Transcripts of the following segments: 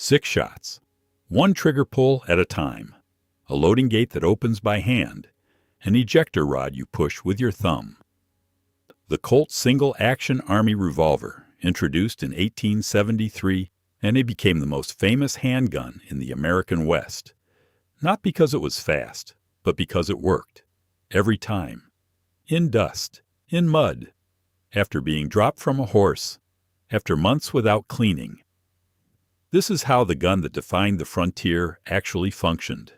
6 shots, 1 trigger pull at a time, a loading gate that opens by hand, an ejector rod you push with your thumb. The Colt single-action Army revolver, introduced in 1873, and it became the most famous handgun in the American West. Not because it was fast, but because it worked. Every time. In dust, in mud, after being dropped from a horse, after months without cleaning. This is how the gun that defined the frontier actually functioned,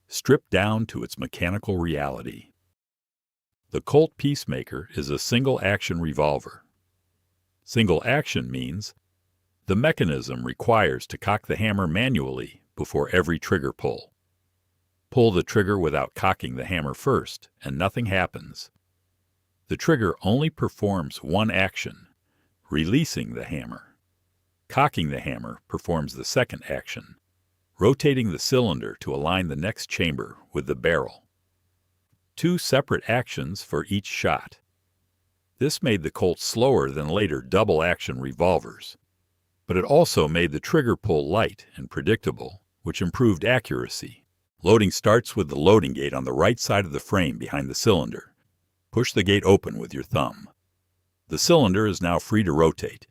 stripped down to its mechanical reality. The Colt Peacemaker is a single-action revolver. Single action means the mechanism requires to cock the hammer manually before every trigger pull. Pull the trigger without cocking the hammer first, and nothing happens. The trigger only performs one action, releasing the hammer. Cocking the hammer performs the second action, rotating the cylinder to align the next chamber with the barrel. 2 separate actions for each shot. This made the Colt slower than later double-action revolvers, but it also made the trigger pull light and predictable, which improved accuracy. Loading starts with the loading gate on the right side of the frame behind the cylinder. Push the gate open with your thumb. The cylinder is now free to rotate,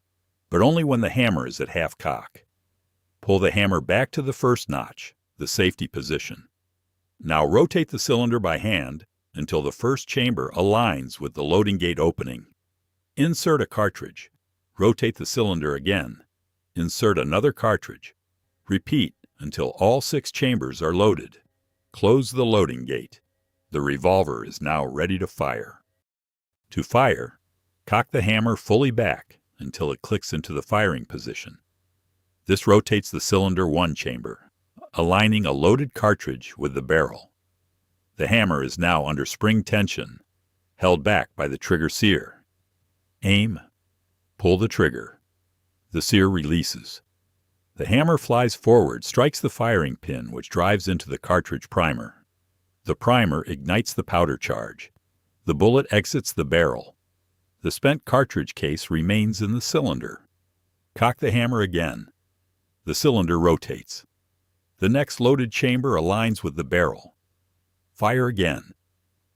but only when the hammer is at half cock. Pull the hammer back to the first notch, the safety position. Now rotate the cylinder by hand until the first chamber aligns with the loading gate opening. Insert a cartridge. Rotate the cylinder again. Insert another cartridge. Repeat until all 6 chambers are loaded. Close the loading gate. The revolver is now ready to fire. To fire, cock the hammer fully back until it clicks into the firing position. This rotates the cylinder 1 chamber, aligning a loaded cartridge with the barrel. The hammer is now under spring tension, held back by the trigger sear. Aim. Pull the trigger. The sear releases. The hammer flies forward, strikes the firing pin, which drives into the cartridge primer. The primer ignites the powder charge. The bullet exits the barrel. The spent cartridge case remains in the cylinder. Cock the hammer again. The cylinder rotates. The next loaded chamber aligns with the barrel. Fire again.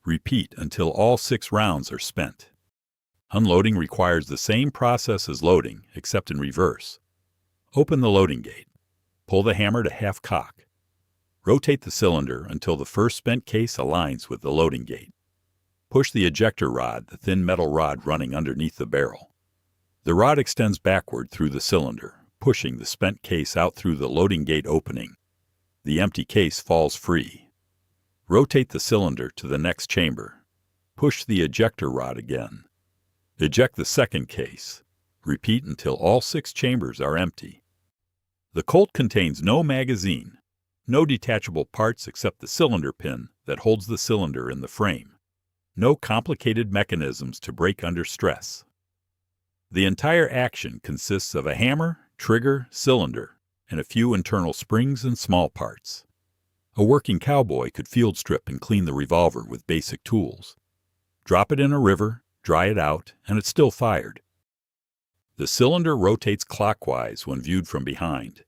Repeat until all 6 rounds are spent. Unloading requires the same process as loading, except in reverse. Open the loading gate. Pull the hammer to half cock. Rotate the cylinder until the first spent case aligns with the loading gate. Push the ejector rod, the thin metal rod running underneath the barrel. The rod extends backward through the cylinder, pushing the spent case out through the loading gate opening. The empty case falls free. Rotate the cylinder to the next chamber. Push the ejector rod again. Eject the second case. Repeat until all 6 chambers are empty. The Colt contains no magazine, no detachable parts except the cylinder pin that holds the cylinder in the frame, no complicated mechanisms to break under stress. The entire action consists of a hammer, trigger, cylinder, and a few internal springs and small parts. A working cowboy could field strip and clean the revolver with basic tools. Drop it in a river, dry it out, and it's still fired. The cylinder rotates clockwise when viewed from behind,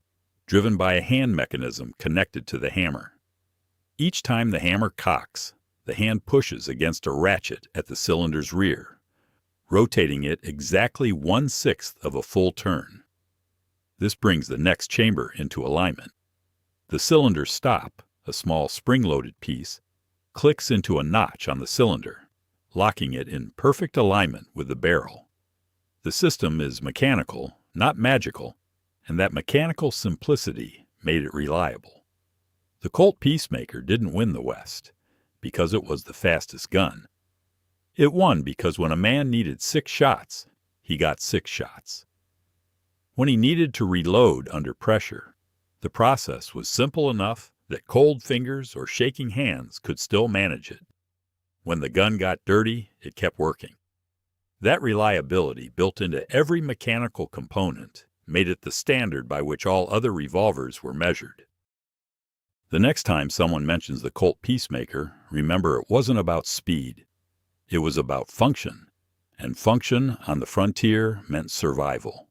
driven by a hand mechanism connected to the hammer. Each time the hammer cocks, the hand pushes against a ratchet at the cylinder's rear, rotating it exactly 1/6 of a full turn. This brings the next chamber into alignment. The cylinder stop, a small spring-loaded piece, clicks into a notch on the cylinder, locking it in perfect alignment with the barrel. The system is mechanical, not magical, and that mechanical simplicity made it reliable. The Colt Peacemaker didn't win the West because it was the fastest gun. It won because when a man needed 6 shots, he got 6 shots. When he needed to reload under pressure, the process was simple enough that cold fingers or shaking hands could still manage it. When the gun got dirty, it kept working. That reliability built into every mechanical component made it the standard by which all other revolvers were measured. The next time someone mentions the Colt Peacemaker, remember it wasn't about speed. It was about function, and function on the frontier meant survival.